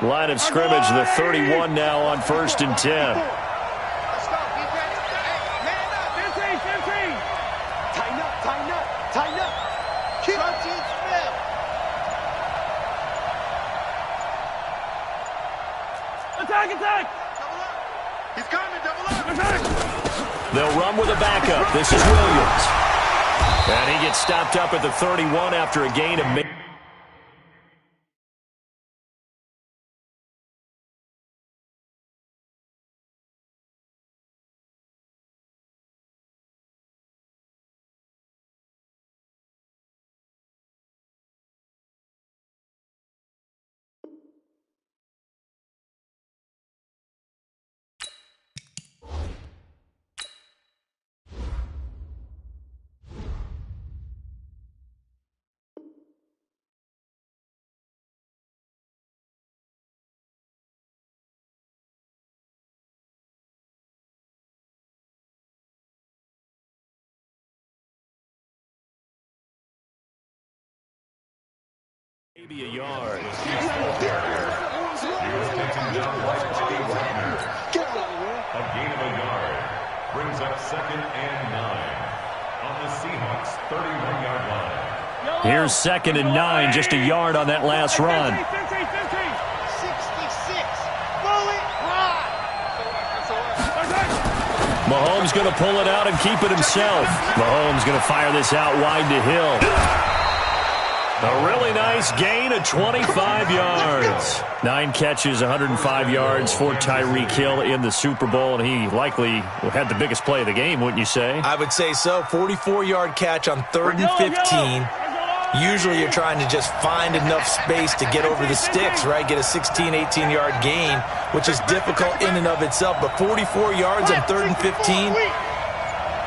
Line of scrimmage, the 31 now on 1st and 10. Attack! He's coming, double up! Attack! They'll run with a backup. This is Williams. And he gets stopped up at the 31 after a gain of... Maybe a yard. A gain of a yard brings up 2nd and 9 on the Seahawks 31-yard line. Here's 2nd and 9, just a yard on that last run. 66. Mahomes going to pull it out and keep it himself. Mahomes going to fire this out wide to Hill. A really nice gain of 25 yards. 9 catches, 105 yards for Tyreek Hill in the Super Bowl, and he likely had the biggest play of the game, wouldn't you say? I would say so. 44-yard catch on 3rd and 15. Usually you're trying to just find enough space to get over the sticks, right? Get a 16, 18-yard gain, which is difficult in and of itself. But 44 yards on 3rd and 15.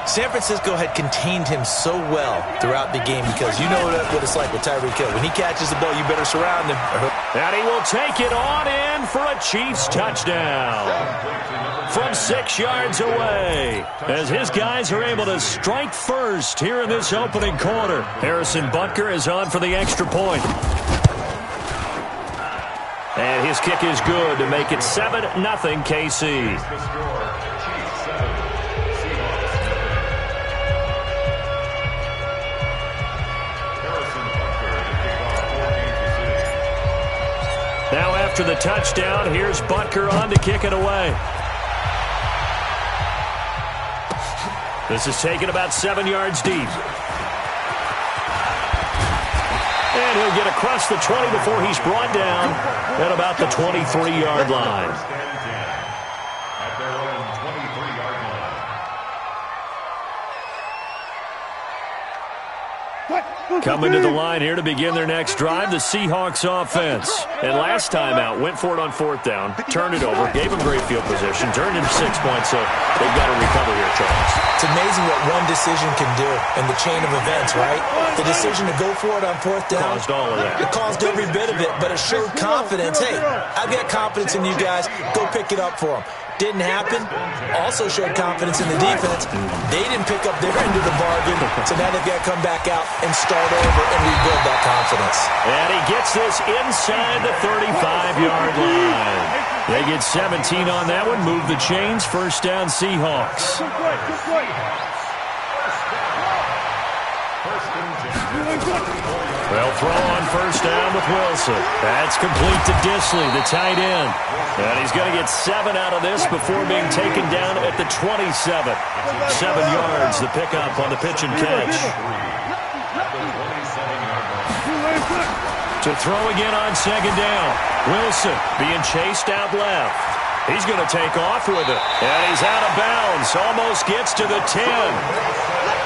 San Francisco had contained him so well throughout the game because you know what it's like with Tyreek Hill. When he catches the ball, you better surround him. And he will take it on in for a Chiefs touchdown from 6 yards away as his guys are able to strike first here in this opening quarter. Harrison Butker is on for the extra point. And his kick is good to make it 7-0 KC. Now after the touchdown, here's Butker on to kick it away. This is taken about 7 yards deep. And he'll get across the 20 before he's brought down at about the 23-yard line. At their own 23-yard line. Coming to the line here to begin their next drive, the Seahawks offense. And last time out, went for it on 4th down, turned it over, gave them great field position, turned into 6 points, so they've got to recover here, Charles. It's amazing what one decision can do in the chain of events, right? The decision to go for it on 4th down. Caused all of that. It caused every bit of it, but it showed confidence. Hey, I've got confidence in you guys. Go pick it up for them. Didn't happen. Also showed confidence in the defense. They didn't pick up their end of the bargain, so now they've got to come back out and start over and rebuild that confidence. And he gets this inside the 35-yard line. They get 17 on that one. Move the chains. 1st down, Seahawks. They'll throw on 1st down with Wilson. That's complete to Disley, the tight end. And he's going to get 7 out of this before being taken down at the 27. 7 yards, the pickup on the pitch and catch. To throw again on 2nd down. Wilson being chased out left. He's going to take off with it. And he's out of bounds. Almost gets to the 10.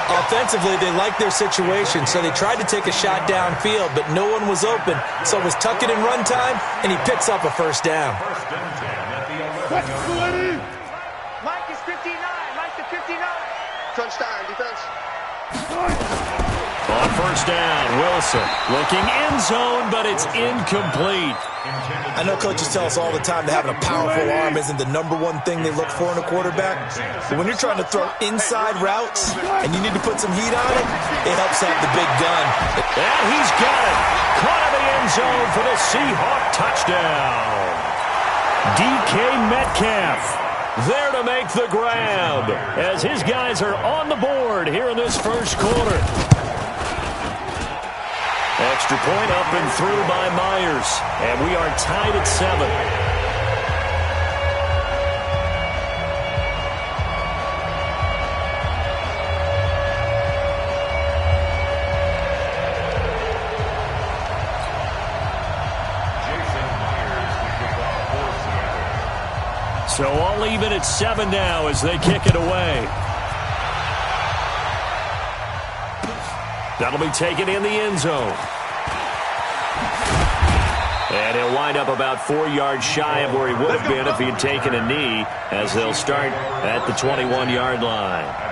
Offensively, they liked their situation, so they tried to take a shot downfield, but no one was open. So it was tuck it in run time, and he picks up a 1st down. Mike is 59. Mike to 59. Touchdown, defense. On 1st down, Wilson looking end zone, but it's incomplete. I know coaches tell us all the time that having a powerful arm isn't the #1 thing they look for in a quarterback. But when you're trying to throw inside routes and you need to put some heat on it, it helps have the big gun. And he's got it. Caught in the end zone for the Seahawk touchdown. DK Metcalf there to make the grab as his guys are on the board here in this first quarter. Extra point up and through by Myers, and we are tied at 7. So all even at 7 now as they kick it away. That'll be taken in the end zone. And he'll wind up about 4 yards shy of where he would have been if he had taken a knee, as they'll start at the 21-yard line.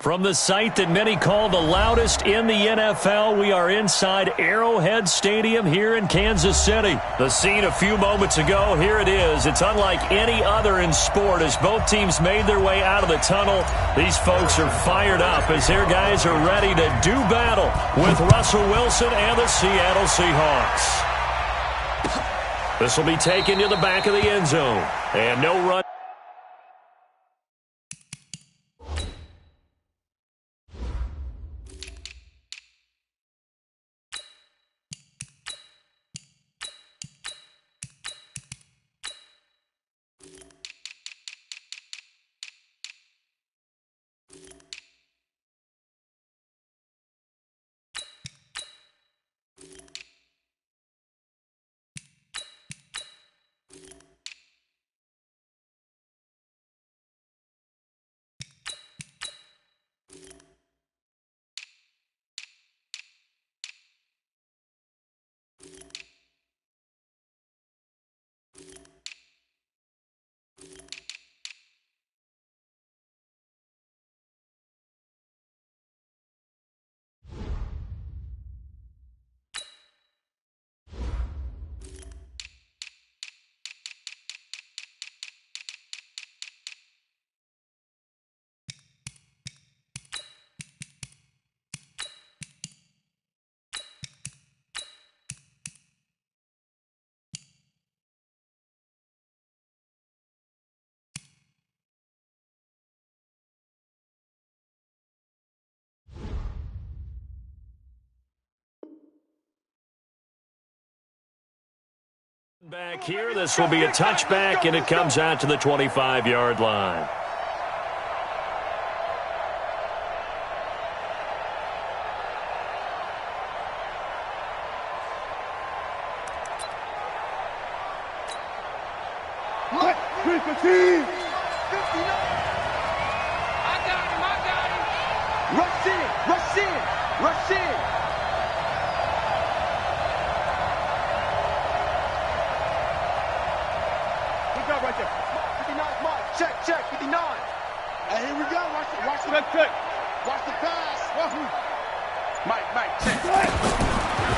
From the site that many call the loudest in the NFL, we are inside Arrowhead Stadium here in Kansas City. The scene a few moments ago, here it is. It's unlike any other in sport as both teams made their way out of the tunnel. These folks are fired up as their guys are ready to do battle with Russell Wilson and the Seattle Seahawks. This will be taken to the back of the end zone. And no run. Back here, this will be a touchback, and it comes out to the 25-yard line.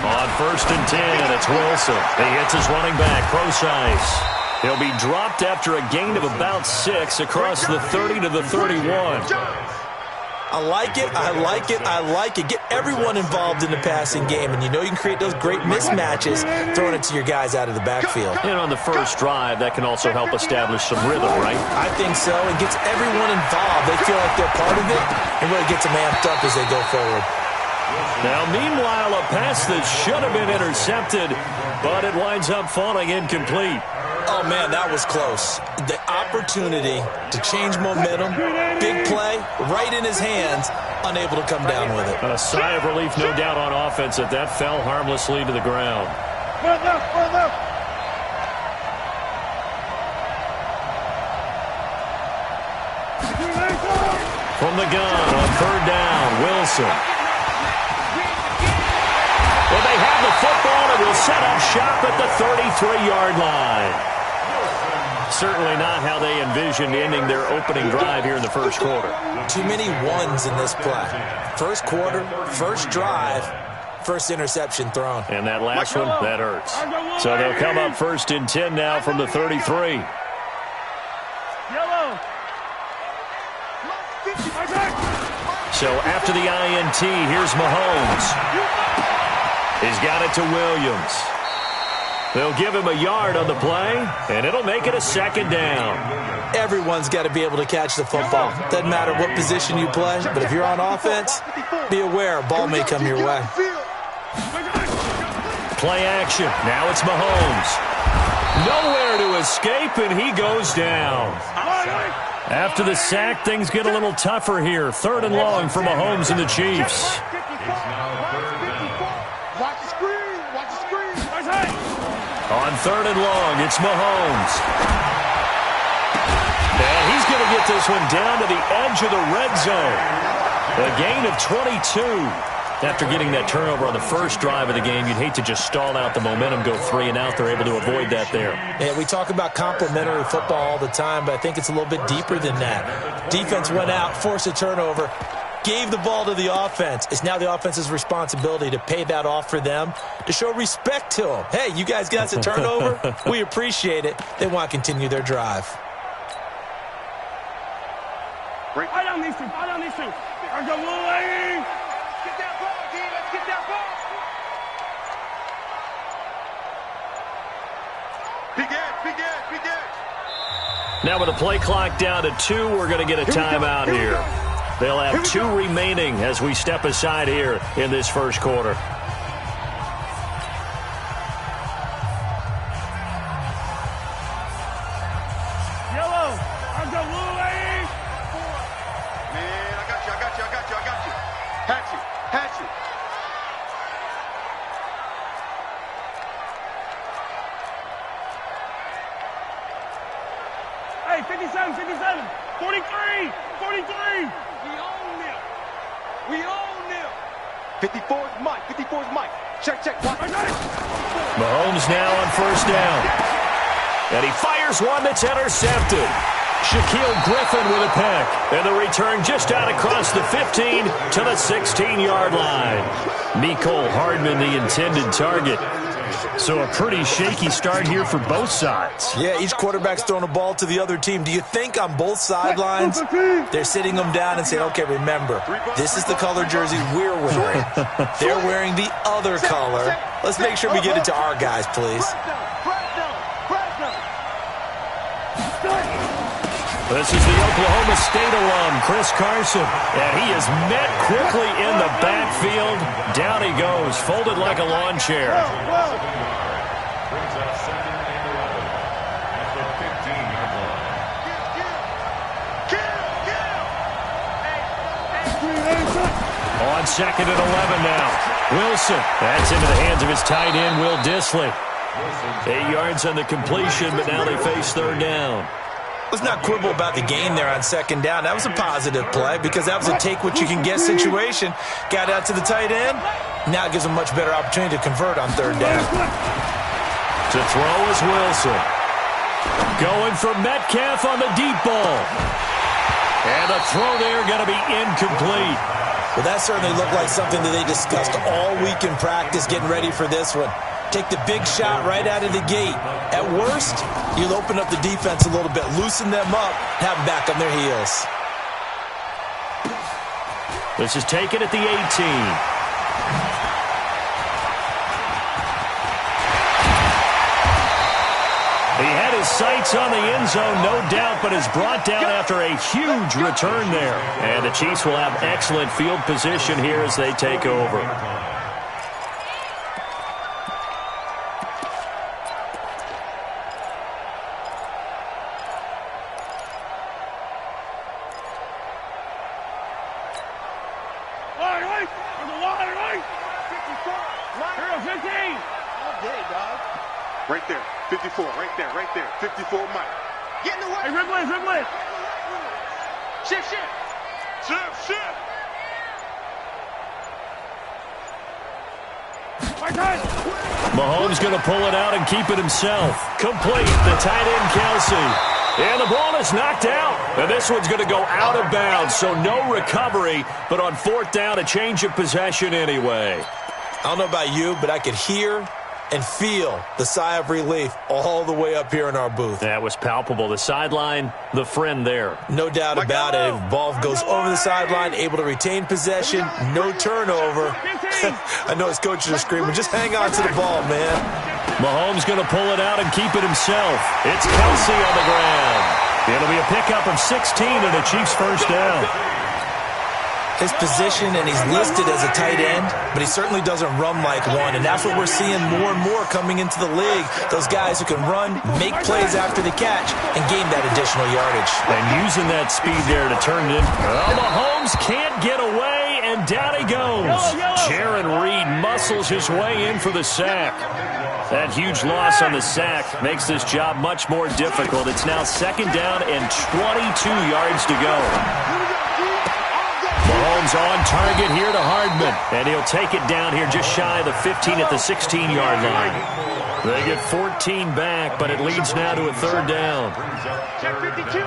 On 1st and 10, it's Wilson. He hits his running back, Procise. He'll be dropped after a gain of about 6 across the 30 to the 31. I like it, I like it, I like it. Get everyone involved in the passing game, and you know you can create those great mismatches throwing it to your guys out of the backfield. And on the first drive, that can also help establish some rhythm, right? I think so. It gets everyone involved. They feel like they're part of it, and really gets them amped up as they go forward. Now, meanwhile, a pass that should have been intercepted, but it winds up falling incomplete. Oh, man, that was close. The opportunity to change momentum, big play, right in his hands, unable to come down with it. A sigh of relief, no doubt, on offense that fell harmlessly to the ground. From the gun on 3rd down, Wilson. Well, they have the football and will set up shop at the 33-yard line. Certainly not how they envisioned ending their opening drive here in the first quarter. Too many ones in this play. First quarter, first drive, first interception thrown. And that last one, that hurts. So they'll come up 1st and 10 now from the 33. So after the INT, here's Mahomes. He's got it to Williams. They'll give him a yard on the play, and it'll make it a 2nd down. Everyone's got to be able to catch the football. Doesn't matter what position you play, but if you're on offense, be aware a ball may come your way. Play action. Now it's Mahomes. Nowhere to escape, and he goes down. After the sack, things get a little tougher here. 3rd and long for Mahomes and the Chiefs. On 3rd and long, it's Mahomes. And he's going to get this one down to the edge of the red zone. A gain of 22. After getting that turnover on the first drive of the game, you'd hate to just stall out the momentum, go 3 and out. They're able to avoid that there. And we talk about complementary football all the time, but I think it's a little bit deeper than that. Defense went out, forced a turnover, gave the ball to the offense. It's now the offense's responsibility to pay that off for them, to show respect to them. Hey, you guys got us a turnover. We appreciate it. They want to continue their drive. Right on these two. Right on these two. Get that ball, defense. Get that ball. Big edge. Now with the play clock down to 2, we're going to get a timeout here. They'll have 2 remaining as we step aside here in this first quarter. Yellow, I'll go Louie. Man, I got you. Hatch you. Hey, 57, 43. We own them. 54's Mike. Check. Mahomes now on 1st down. And he fires one that's intercepted. Shaquille Griffin with a pick. And the return just out across the 15 to the 16-yard line. Mecole Hardman, the intended target. So a pretty shaky start here for both sides. Yeah, each quarterback's throwing a ball to the other team. Do you think on both sidelines they're sitting them down and saying, okay, remember, this is the color jersey we're wearing. They're wearing the other color. Let's make sure we get it to our guys, please. This is the Oklahoma State alum, Chris Carson, and he is met quickly in the backfield. Down he goes, folded like a lawn chair. On 2nd and 11 now. Wilson. That's into the hands of his tight end, Will Dissly. 8 yards on the completion, but now they face 3rd down. Let's not quibble about the gain there on 2nd down. That was a positive play because that was a take-what-you-can-get situation. Got out to the tight end. Now it gives him a much better opportunity to convert on 3rd down. To throw is Wilson. Going for Metcalf on the deep ball. And the throw there going to be incomplete. Well, that certainly looked like something that they discussed all week in practice getting ready for this one. Take the big shot right out of the gate. At worst, you'll open up the defense a little bit, loosen them up, have them back on their heels. This is taken at the 18. He had his sights on the end zone, no doubt, but is brought down after a huge return there. And the Chiefs will have excellent field position here as they take over. Right there, 54, right there, 54, Mike. Get in the way. Hey, Ripley. Shift. Mahomes going to pull it out and keep it himself. Complete, the tight end, Kelsey. And the ball is knocked out. And this one's going to go out of bounds, so no recovery. But on 4th down, a change of possession anyway. I don't know about you, but I could hear and feel the sigh of relief all the way up here in our booth. That was palpable. The sideline, the friend there. No doubt about it. If ball goes over the sideline, able to retain possession, no turnover. I know his coaches are screaming, just hang on to the ball, man. Mahomes going to pull it out and keep it himself. It's Kelsey on the ground. It'll be a pickup of 16 and a Chiefs 1st down. His position, and he's listed as a tight end, but he certainly doesn't run like one, and that's what we're seeing more and more coming into the league. Those guys who can run, make plays after the catch, and gain that additional yardage. And using that speed there to turn it in. Well, Mahomes can't get away, and down he goes. Jaron Reed muscles his way in for the sack. That huge loss on the sack makes this job much more difficult. It's now 2nd down and 22 yards to go. Mahomes on target here to Hardman, and he'll take it down here just shy of the 15 at the 16-yard line. They get 14 back, but it leads now to a 3rd down. Check 52.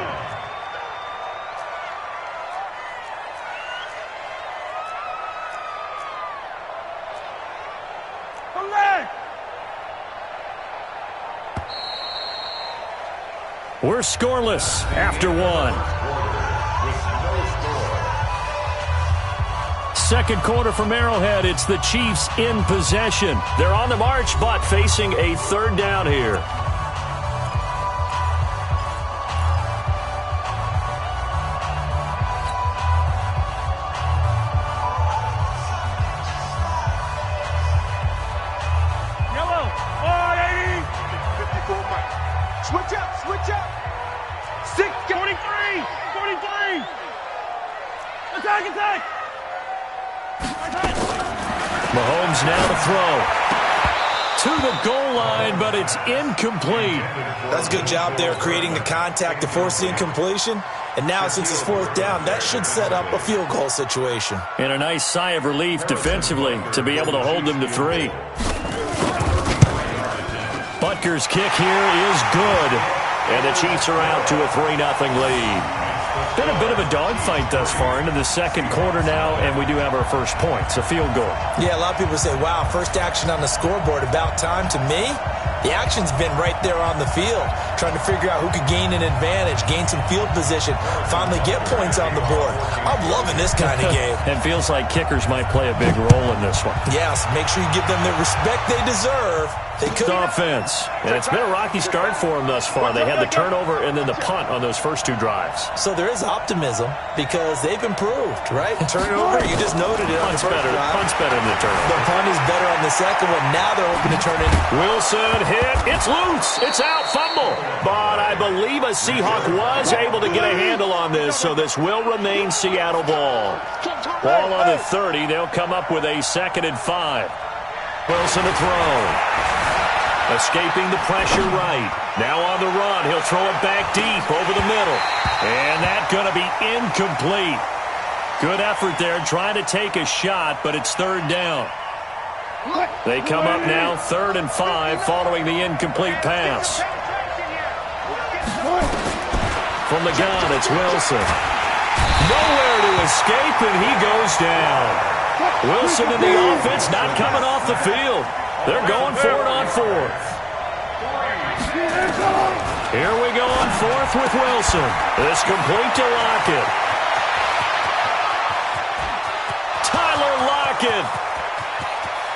We're scoreless after 1. Second quarter from Arrowhead. It's the Chiefs in possession. They're on the march, but facing a 3rd down here. Yellow, 180. 54, Mike. Switch up. 43. Attack. Mahomes now to throw. To the goal line, but it's incomplete. That's a good job there creating the contact to force the incompletion. And now, since it's 4th down, that should set up a field goal situation. And a nice sigh of relief defensively to be able to hold them to 3. Butker's kick here is good. And the Chiefs are out to a 3-0 lead. Been a bit of a dogfight thus far into the 2nd quarter now, and we do have our first points, a field goal. Yeah, a lot of people say, wow, first action on the scoreboard, about time. To me, the action's been right there on the field, trying to figure out who could gain an advantage, gain some field position, finally get points on the board. I'm loving this kind of game. It feels like kickers might play a big role in this one. Yes, make sure you give them the respect they deserve. They could. Offense. And it's been a rocky start for them thus far. They had the turnover and then the punt on those first 2 drives. So there is optimism because they've improved, right? Turnover, you just noted it on the first drive. Punt's better than the turnover. The punt is better on the second one. Now they're hoping to turn it. Wilson hit. It's loose. It's out. Fumble. But I believe a Seahawk was able to get a handle on this, so this will remain Seattle ball. Ball on the 30. They'll come up with a 2nd and 5. Wilson to throw. Escaping the pressure right. Now on the run. He'll throw it back deep over the middle. And that's going to be incomplete. Good effort there trying to take a shot, but it's 3rd down. They come up now 3rd and 5 following the incomplete pass. From the gun, it's Wilson. Nowhere to escape, and he goes down. Wilson and the offense not coming off the field. They're going for it on 4th. Here we go on 4th with Wilson. This complete to Lockett. Tyler Lockett.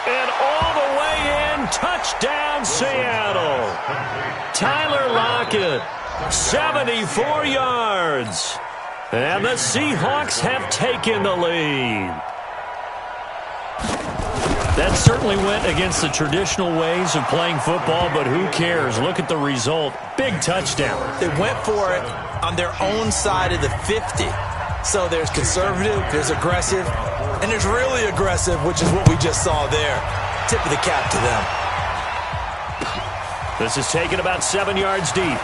And all the way in, touchdown Seattle. Tyler Lockett, 74 yards. And the Seahawks have taken the lead. That certainly went against the traditional ways of playing football, but who cares? Look at the result. Big touchdown. They went for it on their own side of the 50. So there's conservative, there's aggressive, and there's really aggressive, which is what we just saw there. Tip of the cap to them. This is taken about 7 yards deep.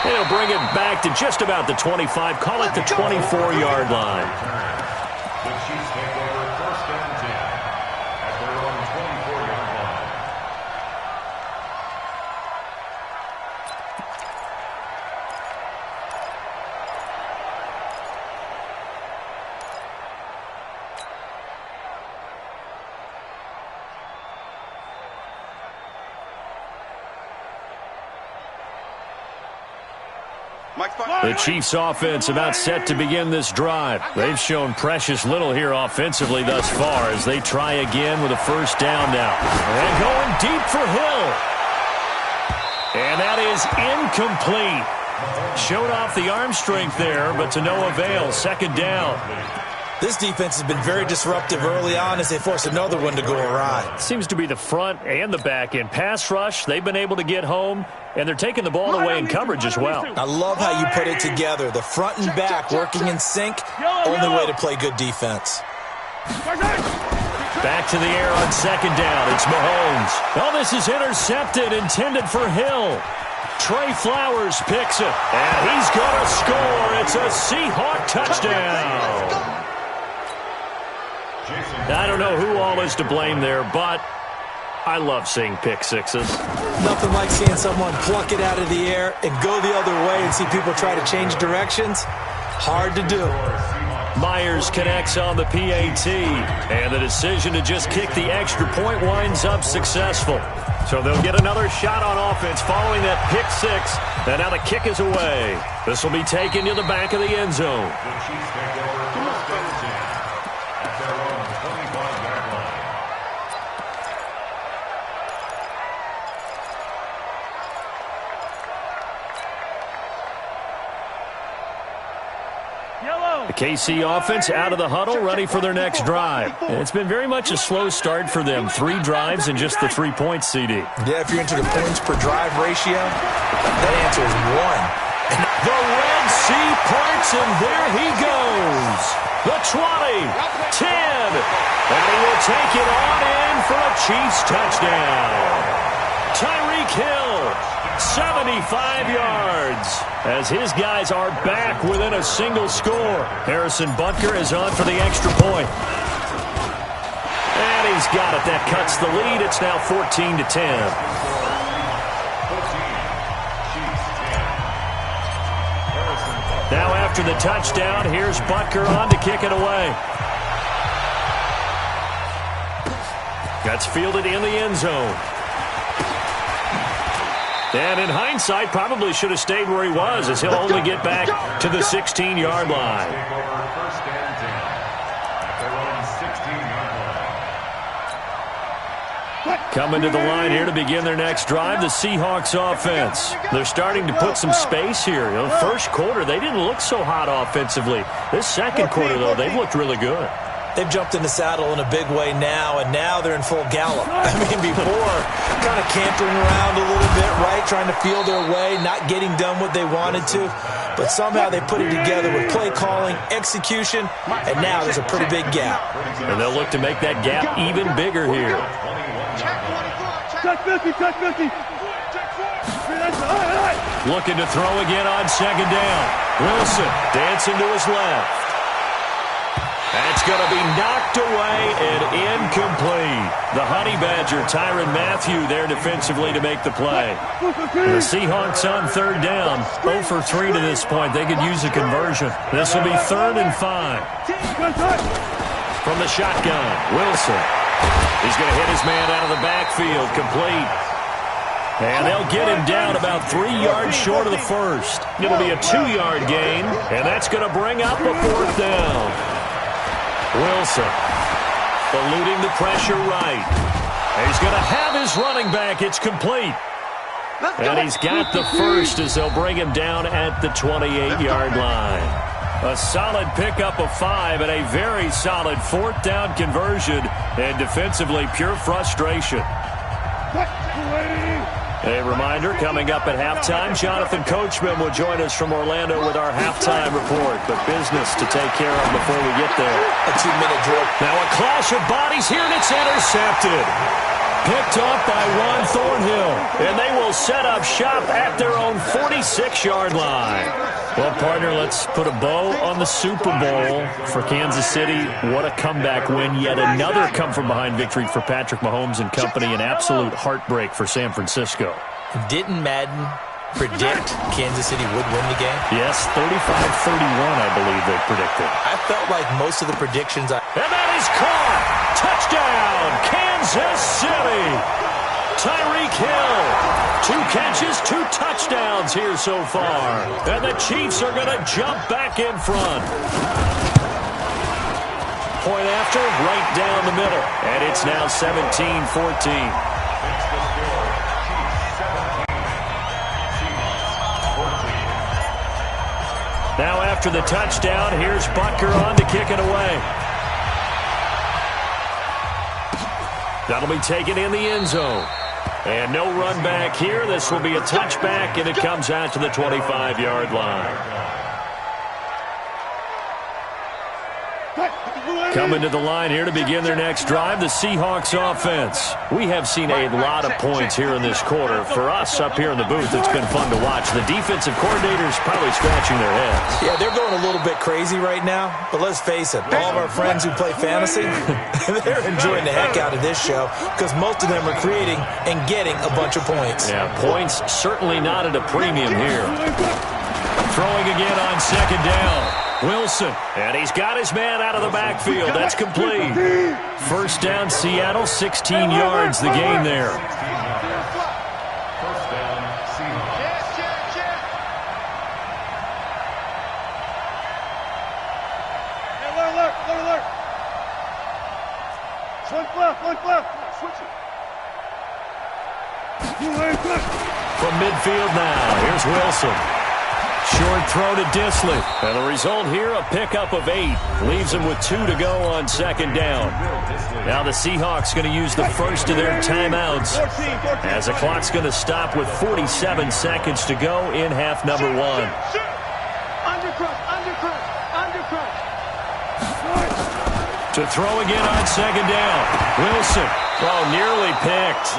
They'll bring it back to just about the 25. Call it the 24-yard line. The Chiefs take over 1st and 10 at their own 24-yard line. The Chiefs offense about set to begin this drive. They've shown precious little here offensively thus far as they try again with a 1st down now. And going deep for Hill. And that is incomplete. Showed off the arm strength there, but to no avail. 2nd down. This defense has been very disruptive early on as they force another one to go awry. Seems to be the front and the back end. Pass rush, they've been able to get home, and they're taking the ball away in coverage as well. I love how you put it together. The front and back working in sync, only way to play good defense. Back to the air on 2nd down. It's Mahomes. Oh, this is intercepted, intended for Hill. Trey Flowers picks it, and he's going to score. It's a Seahawk touchdown. I don't know who all is to blame there, but I love seeing pick sixes. Nothing like seeing someone pluck it out of the air and go the other way and see people try to change directions. Hard to do. Myers connects on the PAT, and the decision to just kick the extra point winds up successful. So they'll get another shot on offense following that pick six, and now the kick is away. This will be taken to the back of the end zone. The Chiefs take over 1st and 10 at their own 25-yard line. The KC offense out of the huddle, ready for their next drive. And it's been very much a slow start for them. 3 drives and just the 3 points, CD. Yeah, if you're into the points per drive ratio, that answer is 1. The Red Sea parts, and there he goes. The 20, 10, and he will take it on in for a Chiefs touchdown. Tyreek Hill, 75 yards, as his guys are back within a single score. Harrison Butker is on for the extra point. And he's got it. That cuts the lead. It's now 14-10. Now after the touchdown, here's Butker on to kick it away. That's fielded in the end zone. And in hindsight, probably should have stayed where he was, as he'll only get back to the 16-yard line. Coming to the line here to begin their next drive, the Seahawks offense. They're starting to put some space here. You know, first quarter, they didn't look so hot offensively. This second quarter, though, they've looked really good. They've jumped in the saddle in a big way now, and now they're in full gallop. I mean, before, kind of cantering around a little bit, right, trying to feel their way, not getting done what they wanted to. But somehow they put it together with play calling, execution, and now there's a pretty big gap. And they'll look to make that gap even bigger here. Check 50, check 50. Looking to throw again on second down. Wilson dancing to his left. That's going to be knocked away and incomplete. The Honey Badger, Tyrann Mathieu, there defensively to make the play. The Seahawks on third down. 0 for 3 to this point. They could use a conversion. This will be 3rd and 5. From the shotgun, Wilson. He's going to hit his man out of the backfield. Complete. And they'll get him down about 3 yards short of the first. It'll be a 2-yard gain, and that's going to bring up a 4th down. Wilson eluding the pressure right. He's going to have his running back. It's complete. And he's got the first as they'll bring him down at the 28-yard line. A solid pickup of 5 and a very solid 4th down conversion. And defensively, pure frustration. A reminder, coming up at halftime, Jonathan Coachman will join us from Orlando with our halftime report. But business to take care of before we get there. A 2-minute drill. Now a clash of bodies here, and it's intercepted. Picked off by Juan Thornhill. And they will set up shop at their own 46-yard line. Well, partner, let's put a bow on the Super Bowl for Kansas City. What a comeback win. Yet another come-from-behind victory for Patrick Mahomes and company. An absolute heartbreak for San Francisco. Didn't Madden predict Kansas City would win the game? Yes, 35-31, I believe they predicted. I felt like most of the predictions And that is caught! Touchdown, Kansas City! Tyreek Hill, 2 catches, 2 touchdowns here so far. And the Chiefs are going to jump back in front. Point after, right down the middle. And it's now 17-14. Now after the touchdown, here's Butker on to kick it away. That'll be taken in the end zone. And no run back here. This will be a touchback, and it comes out to the 25-yard line. Coming to the line here to begin their next drive, the Seahawks offense. We have seen a lot of points here in this quarter. For us up here in the booth, it's been fun to watch. The defensive coordinators probably scratching their heads. Yeah, they're going a little bit crazy right now, but let's face it, all of our friends who play fantasy, they're enjoying the heck out of this show because most of them are creating and getting a bunch of points. Yeah, points certainly not at a premium here. Throwing again on second down. Wilson, and he's got his man out of the backfield. That's complete. First down, Seattle, 16 yards, the gain there. First down, Seahawks. Alert. Switch left. Switch it. From midfield now, here's Wilson. Short throw to Disley. And the result here, a pickup of 8. Leaves him with 2 to go on second down. Now the Seahawks going to use the first of their timeouts as the clock's going to stop with 47 seconds to go in half number 1. Undercut. To throw again on second down. Wilson. Oh, nearly picked.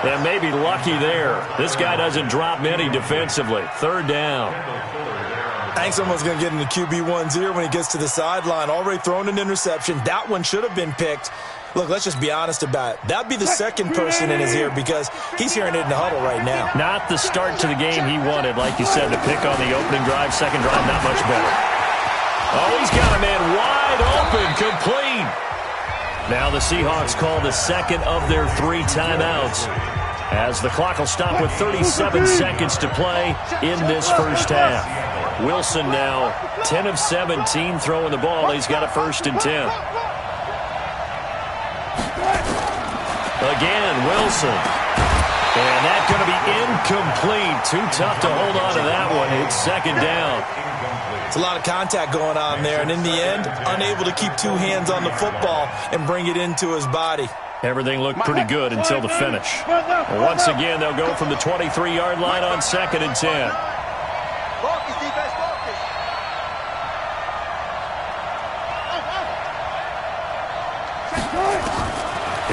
And maybe lucky there. This guy doesn't drop many defensively. Third down. I think someone's going to get into QB1's ear when he gets to the sideline. Already thrown an interception. That one should have been picked. Look, let's just be honest about it. That'd be the second person in his ear because he's hearing it in the huddle right now. Not the start to the game he wanted. Like you said, the pick on the opening drive, second drive, not much better. Oh, he's got a man wide open, complete. Now the Seahawks call the second of their 3 timeouts as the clock will stop with 37 seconds to play in this first half. Wilson now 10 of 17 throwing the ball. He's got a 1st and 10. Again, Wilson. And that's going to be incomplete. Too tough to hold on to that one. It's second down. It's a lot of contact going on there, and in the end, unable to keep two hands on the football and bring it into his body. Everything looked pretty good until the finish. Well, once again, they'll go from the 23-yard line on 2nd and 10.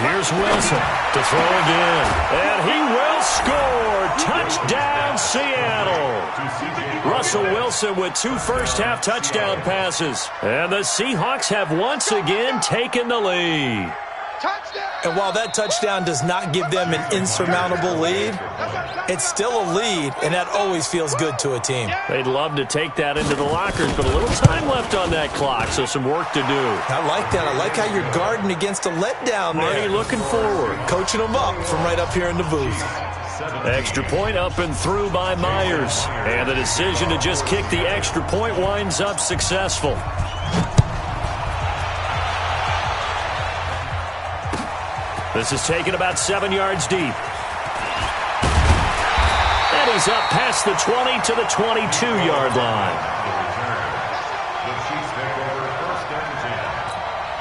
Here's Wilson to throw again. And he will score. Touchdown, Seattle. Russell Wilson with 2 first-half touchdown passes. And the Seahawks have once again taken the lead. And while that touchdown does not give them an insurmountable lead, it's still a lead, and that always feels good to a team. They'd love to take that into the lockers, but a little time left on that clock, so some work to do. I like that. I like how you're guarding against a letdown there. Marty looking forward. Coaching them up from right up here in the booth. Extra point up and through by Myers. And the decision to just kick the extra point winds up successful. This is taken about 7 yards deep. And he's up past the 20 to the 22-yard line. The Chiefs take over 1st and 10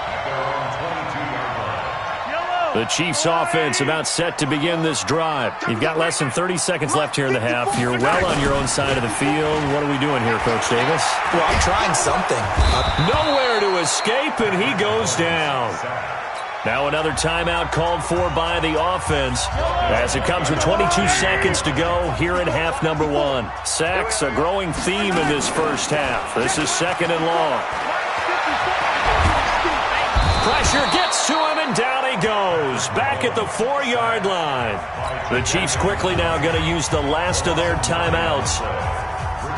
at their own 22-yard line. The Chiefs offense about set to begin this drive. You've got less than 30 seconds left here in the half. You're well on your own side of the field. What are we doing here, Coach Davis? Well, I'm trying something. Nowhere to escape, and he goes down. Now another timeout called for by the offense as it comes with 22 seconds to go here in half number 1. Sacks, a growing theme in this first half. This is 2nd and long. Pressure gets to him, and down he goes. Back at the 4-yard line. The Chiefs quickly now going to use the last of their timeouts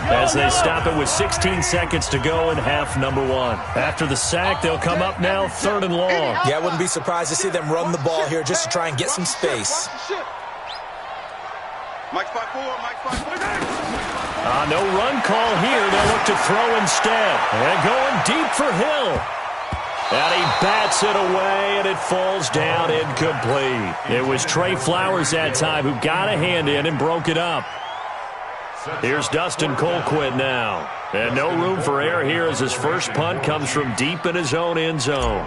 as they stop it with 16 seconds to go in half number 1. After the sack, they'll come up now 3rd and long. Yeah, I wouldn't be surprised to see them run the ball here just to try and get some space. No run call here. They'll look to throw instead. And going deep for Hill. And he bats it away, and it falls down incomplete. It was Trey Flowers that time who got a hand in and broke it up. Here's Dustin Colquitt now. And no room for error here as his first punt comes from deep in his own end zone.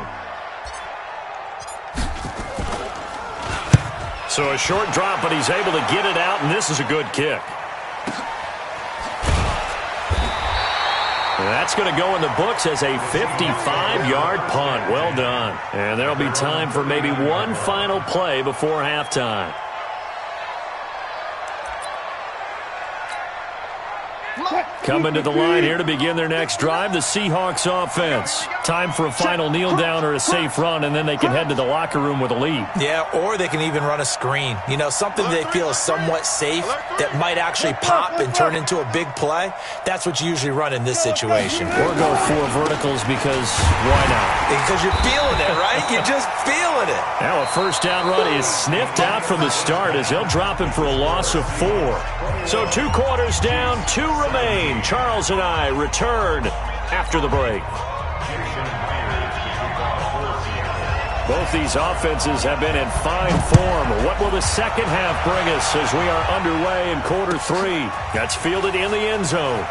So a short drop, but he's able to get it out, and this is a good kick. And that's going to go in the books as a 55-yard punt. Well done. And there'll be time for maybe one final play before halftime. Coming to the line here to begin their next drive, the Seahawks offense. Time for a final kneel down or a safe run, and then they can head to the locker room with a lead. Yeah, or they can even run a screen. You know, something they feel is somewhat safe that might actually pop and turn into a big play. That's what you usually run in this situation. Or go 4 verticals because why not? Because you're feeling it, right? You're just feeling it. Now a first down run is sniffed out from the start as they'll drop him for a loss of 4. So 2 quarters down, 2 remain. Charles and I return after the break. Both these offenses have been in fine form. What will the second half bring us as we are underway in quarter 3? That's fielded in the end zone.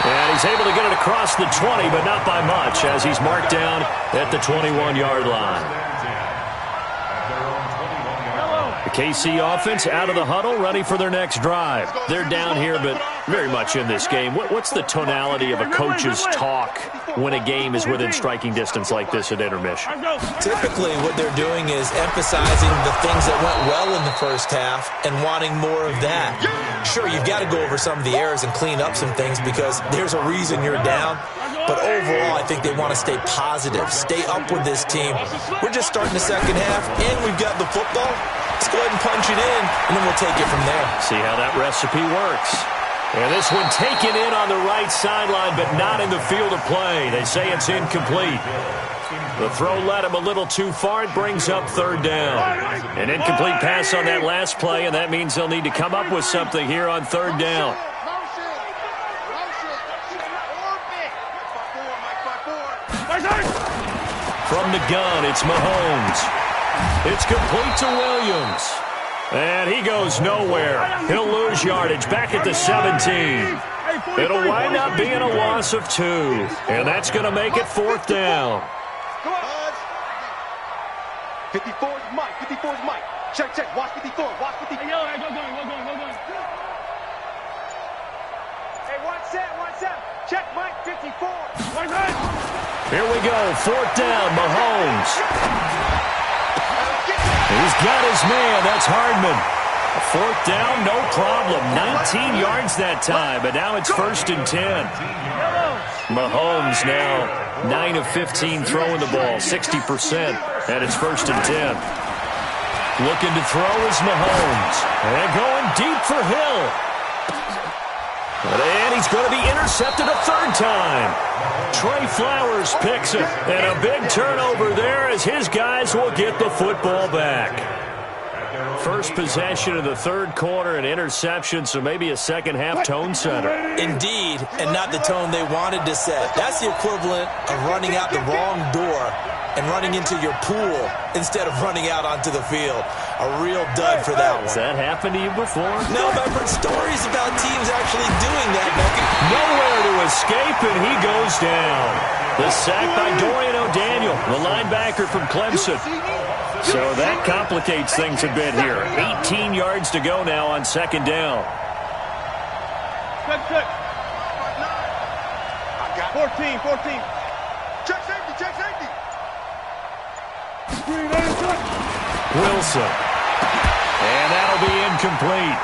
And he's able to get it across the 20, but not by much as he's marked down at the 21-yard line. The KC offense out of the huddle, ready for their next drive. They're down here, but very much in this game. What's the tonality of a coach's talk when a game is within striking distance like this at intermission? Typically, what they're doing is emphasizing the things that went well in the first half and wanting more of that. Sure, you've got to go over some of the errors and clean up some things because there's a reason you're down. But overall, I think they want to stay positive, stay up with this team. We're just starting the second half, and we've got the football. Let's go ahead and punch it in, and then we'll take it from there. See how that recipe works. And this one taken in on the right sideline, but not in the field of play. They say it's incomplete. The throw led him a little too far. It brings up 3rd down. An incomplete pass on that last play, and that means they'll need to come up with something here on 3rd down. From the gun, it's Mahomes. It's complete to Williams. And he goes nowhere. He'll lose yardage back at the 17. It'll wind up being a loss of 2. And that's going to make it 4th down. 54's Mike. 54's Mike. Check. Watch 54. Watch 54. Hey, go going. Hey, one set. Check Mike 54. Here we go. 4th down. Mahomes. He's got his man. That's Hardman. 4th down, no problem. 19 yards that time, but now it's 1st and 10. Mahomes now 9 of 15 throwing the ball, 60%, and it's 1st and 10. Looking to throw is Mahomes. And going deep for Hill. And he's going to be intercepted a 3rd time. Trey Flowers picks it. And a big turnover there as his guys will get the football back. First possession of the 3rd quarter, an interception, so maybe a second-half tone setter. Indeed, and not the tone they wanted to set. That's the equivalent of running out the wrong door and running into your pool instead of running out onto the field. A real dud for that one. Has that happened to you before? No, but I've heard stories about teams actually doing that, Becky. Nowhere to escape, and he goes down. The sack by Dorian O'Daniel, the linebacker from Clemson. So that complicates things a bit here. 18 yards to go now on 2nd down. Check. 14. Check safety. Wilson. And that'll be incomplete.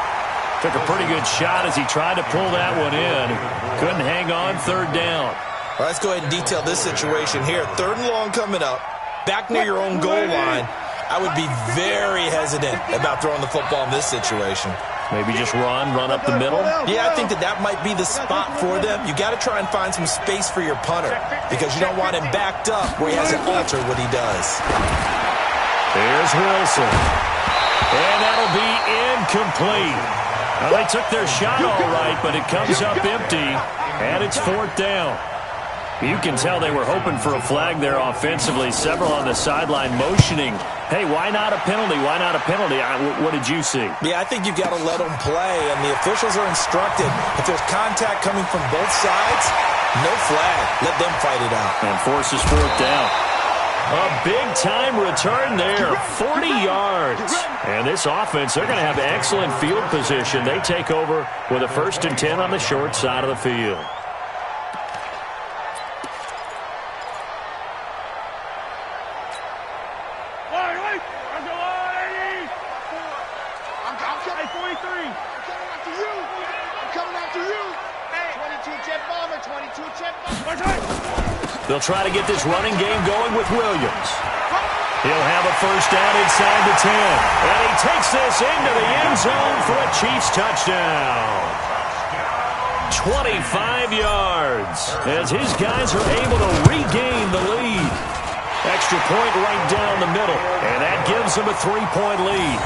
Took a pretty good shot as he tried to pull that one in. Couldn't hang on 3rd down. Well, let's go ahead and detail this situation here. 3rd and long coming up. Back near your own goal line. I would be very hesitant about throwing the football in this situation. Maybe just run up the middle? Yeah, I think that might be the spot for them. You got to try and find some space for your punter because you don't want him backed up where he has to alter what he does. Here's Wilson. And that'll be incomplete. Well, they took their shot all right, but it comes up empty, and it's 4th down. You can tell they were hoping for a flag there offensively. Several on the sideline motioning. Hey, why not a penalty? Why not a penalty? What did you see? Yeah, I think you've got to let them play, and the officials are instructed. If there's contact coming from both sides, no flag. Let them fight it out. And forces 4th down. A big-time return there, 40 yards. And this offense, they're going to have excellent field position. They take over with a 1st and 10 on the short side of the field. They'll try to get this running game going with Williams. He'll have a 1st down inside the 10. And he takes this into the end zone for a Chiefs touchdown. 25 yards as his guys are able to regain the lead. Extra point right down the middle. And that gives them a 3-point lead.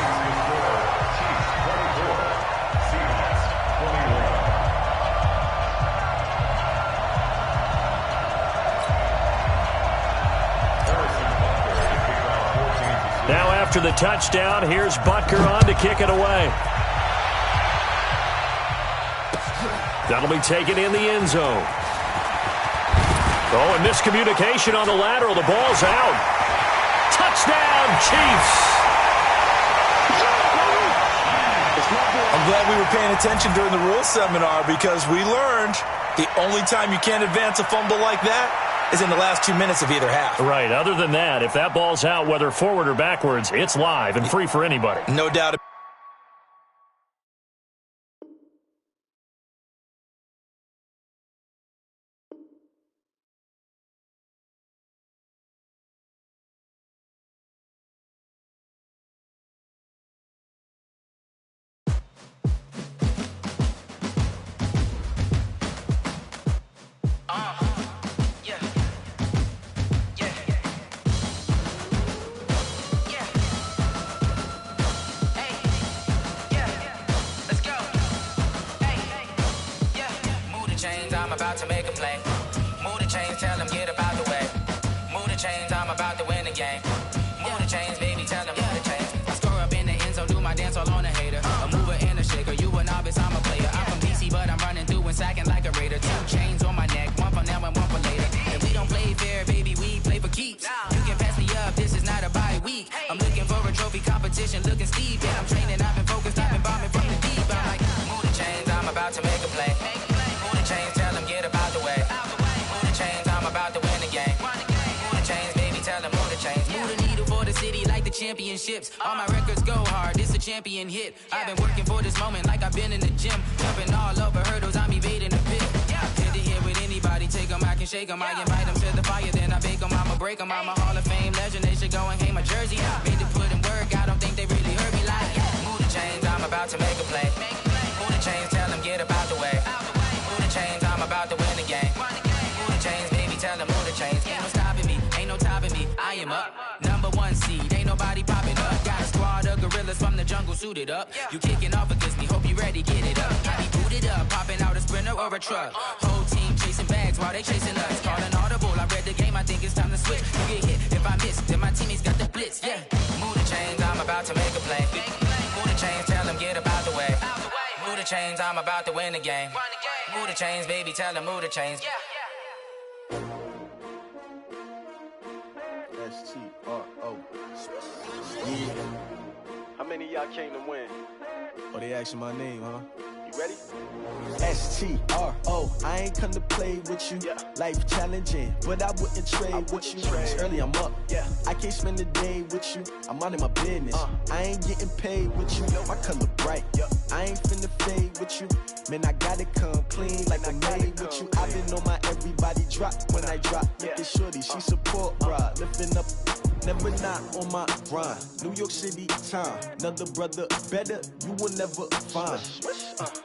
Now after the touchdown, here's Butker on to kick it away. That'll be taken in the end zone. Oh, and miscommunication on the lateral. The ball's out. Touchdown, Chiefs. I'm glad we were paying attention during the rules seminar because we learned the only time you can't advance a fumble like that is in the last 2 minutes of either half. Right. Other than that, if that ball's out, whether forward or backwards, it's live and free for anybody. No doubt. Move the chains, I'm about to win the game. Move the chains, baby, tell them. but I'm running through and sacking like a raider. 2 chains on my neck, one for now and one for later. If we don't play fair, baby, we play for keeps. You can pass me up, this is not a bye week. I'm looking for a trophy competition, looking steep. And I'm training, I've been focused, I've been bombing from the deep. I'm like, move the chains, I'm about to make a play. Move the chains, tell them get about the way. Move the chains, I'm about to win the game. Move the chains, baby, tell them move the chains. Move the needle for the city like the championships. All my records go hard, it's a champion hit. I've been working for this moment like I've been in the gym. Jumping all over hurdles, I'm evading the pit. Hit to hit with anybody, take them, I can shake them. I invite them to the fire, then I bake them, I'ma break them. I'm a Hall of Fame legend, they should go and hang my jersey. Made to put in work, I don't think they really heard me like, move the chains, I'm about to make a play. Move the chains, tell them get about the way. Move the chains, I'm about to win the game. Move the chains, baby, tell them move the chains. Ain't no stopping me, ain't no topping me, I am up. #1 seed, ain't nobody popping up. Got a squad of gorillas from the jungle suited up. You kicking off against me, hope you ready, get it up. I be booted up, popping out a Sprinter or a truck. Whole team chasing bags while they chasing us. Calling audible, I read the game, I think it's time to switch. You get hit, if I miss, then my teammates got the blitz, yeah. Move the chains, I'm about to make a play. Move the chains, tell them get about the way. Move the chains, I'm about to win the game. Move the chains, baby, tell them move the chains. S-T-R-O. Yeah. How many of y'all came to win? Oh, they asking my name, huh? You ready? S-T-R-O. I ain't come to play with you. Life challenging, but I wouldn't trade with you. It's early, I'm up. I can't spend the day with you. I'm out of my business. I ain't getting paid with you. My color bright. I ain't finna fade with you. Man, I gotta come clean like I made with you. I've been on my everybody drop when I drop. Look at shorty, she support rod. Lifting up, never not on my grind. New York City time, another brother better, you will never find.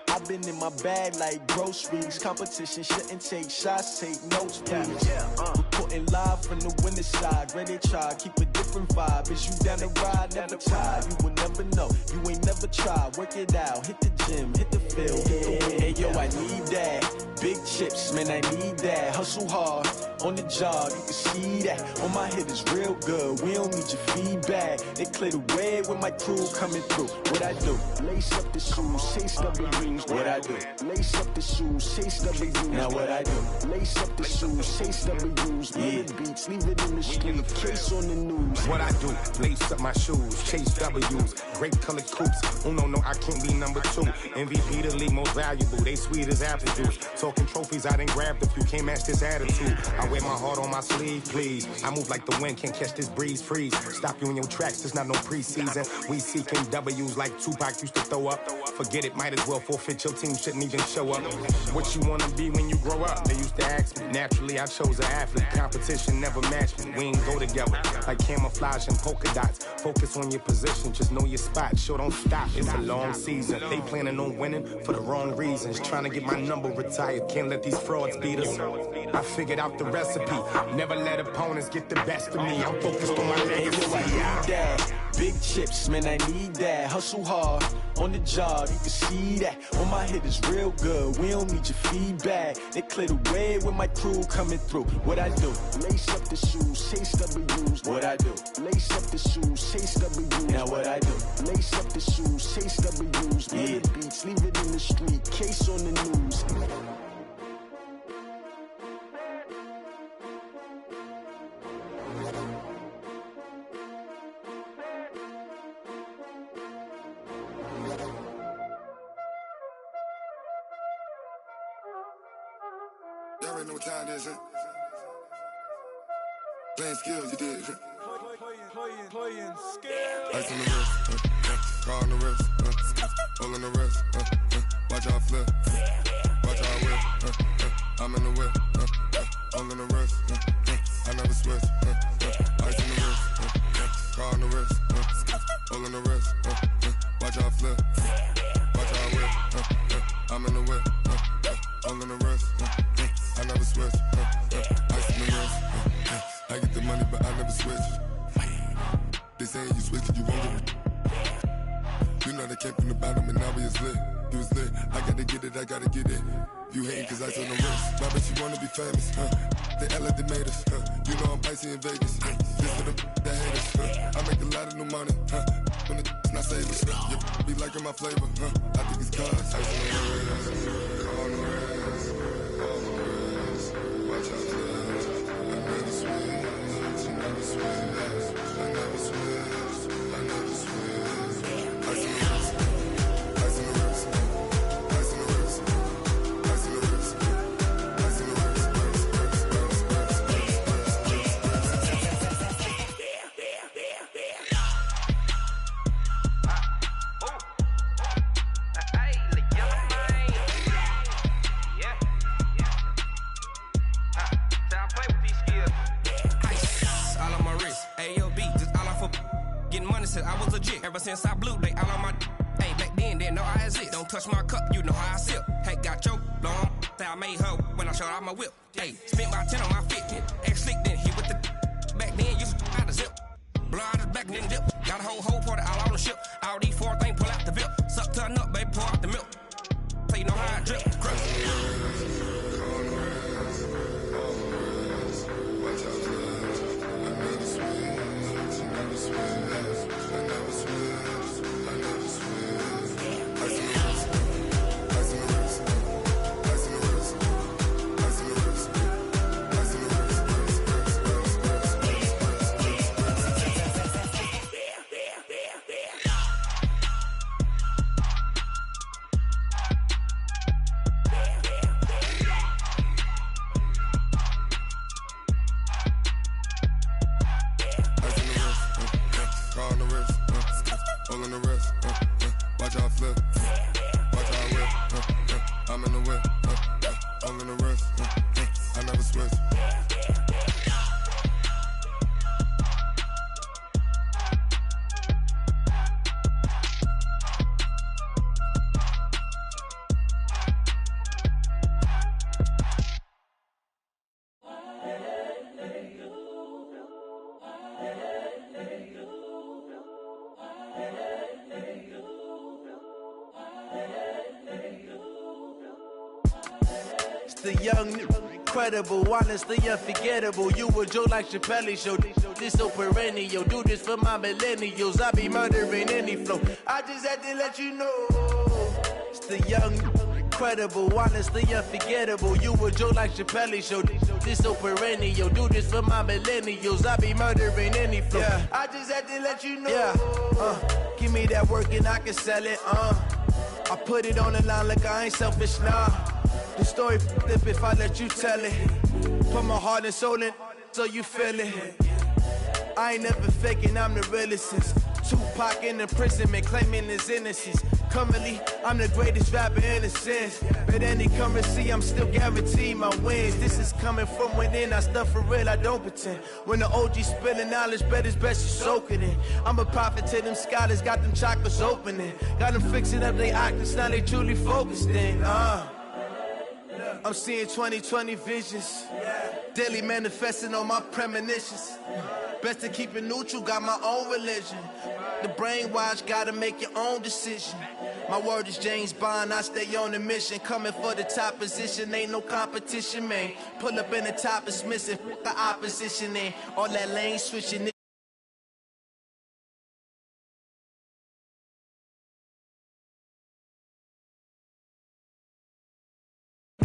I've been in my bag like groceries. Competition shouldn't take shots, take notes, please. Reporting live from the winning side. Ready to try, keep a different vibe. Is you down the ride, never tired. You will never know, you ain't never tried. Work it out, hit the gym, hit the field. Hey yo, I need that. Big chips, man, I need that. Hustle hard, on the job, you can see that. On my head is real good, we don't need your feedback. They clear the way with my crew coming through. What I do? Lace up the shoes, chase W's. What I do? Lace up the shoes, chase W's. Now what I do? Lace up the shoes, chase W's. Yeah, beats, leave it in the street, case on the news. What I do? Lace up my shoes, chase W's. Grape colored coops. Uno, no, I can't be number 2. MVP the league most valuable. They sweet as apple juice. Talking trophies, I done grabbed a few. Can't match this attitude. I wear my heart on my sleeve, please. I move like the wind, can't catch this breeze, freeze. Stop you in your tracks, there's not no preseason. We seeking W's like Tupac used to throw up. Forget it, might as well forfeit, your team shouldn't even show up. What you wanna be when you grow up? They used to ask me. Naturally, I chose an athlete. Competition never matched me. We ain't go together like camouflage and polka dots. Focus on your position, just know your spot. Sure, don't stop, it's a long season. They planning on winning for the wrong reasons. Trying to get my number retired, can't let these frauds beat us. I figured out the recipe. Never let opponents get the best of me. I'm focused on my legacy. Big chips, man, I need that. Hustle hard, on the job, you can see that. On my head is real good, we don't need your feedback. They clear the way with my crew coming through. What I do? Lace up the shoes, chase W's. What I do? Lace up the shoes, chase W's. Now what I do? Lace up the shoes, chase W's. Yeah, beats, leave it in the street, case on the news. Y'all already know what time it is, huh? Playing skills, you did. Playing skills. Ice on the wrist, car on the wrist, hole in the wrist, watch out flip, watch out whip, I'm in the whip, hole in the wrist, I never switch, ice on the wrist, car on the wrist, hole in the wrist, watch out flip, watch out whip, I'm in the whip, hole in the wrist, I never switch, ice on the wrist, I get the money but I never switch. They say you switch it, you won't get it. You know they came from the bottom and now we is lit. You was lit, I gotta get it, I gotta get it. You hating cause ice on the wrist. My bitch, you wanna be famous, They act like they made us, You know I'm icy in Vegas, This for the that hate us, I make a lot of new money, When it's not saving, You be liking my flavor, I think it's cause ice on the wrist. shit. Ever since I blew, they all on my. Hey, back then, didn't know I exist. Don't touch my cup, you know how I sip. Hey, got your long. Say I made her when I showed out my whip. Hey, spent about 10 on my fit. Ex-slick, then hit with the. Back then, used to out the zip. Blow out his back, then dip. Got a whole party all on the ship. All these 4 things, pull out the VIP. Suck, turn up, baby, pour out the milk. So you know how I drip. Crush. The young, incredible, honestly unforgettable. You a Joe like Chappelle show. This so perennial. Do this for my millennials. I be murdering any flow. I just had to let you know. It's the young, incredible, honestly unforgettable. You a Joe like Chappelle show. This so perennial. Do this for my millennials. I be murdering any flow. Yeah. I just had to let you know. Yeah. Give me that work and I can sell it. I put it on the line like I ain't selfish, nah. The story flip if I let you tell it. Put my heart and soul in so you feel it. I ain't never faking, I'm the realest since Tupac in imprisonment, claiming his innocence. Currently, I'm the greatest rapper in a sense. But any currency, I'm still guaranteed my wins. This is coming from within, I stuff for real, I don't pretend. When the OG spilling knowledge, bet it's best you soak it in. I'm a prophet to them scholars, got them chakras opening. Got them fixing up they octaves, now they truly focused in. I'm seeing 2020 visions. Daily manifesting on my premonitions. Best to keep it neutral, got my own religion. The brainwash, gotta make your own decision. My word is James Bond, I stay on the mission. Coming for the top position, ain't no competition, man. Pull up in the top, it's missing, the opposition in. All that lane switching.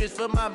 For my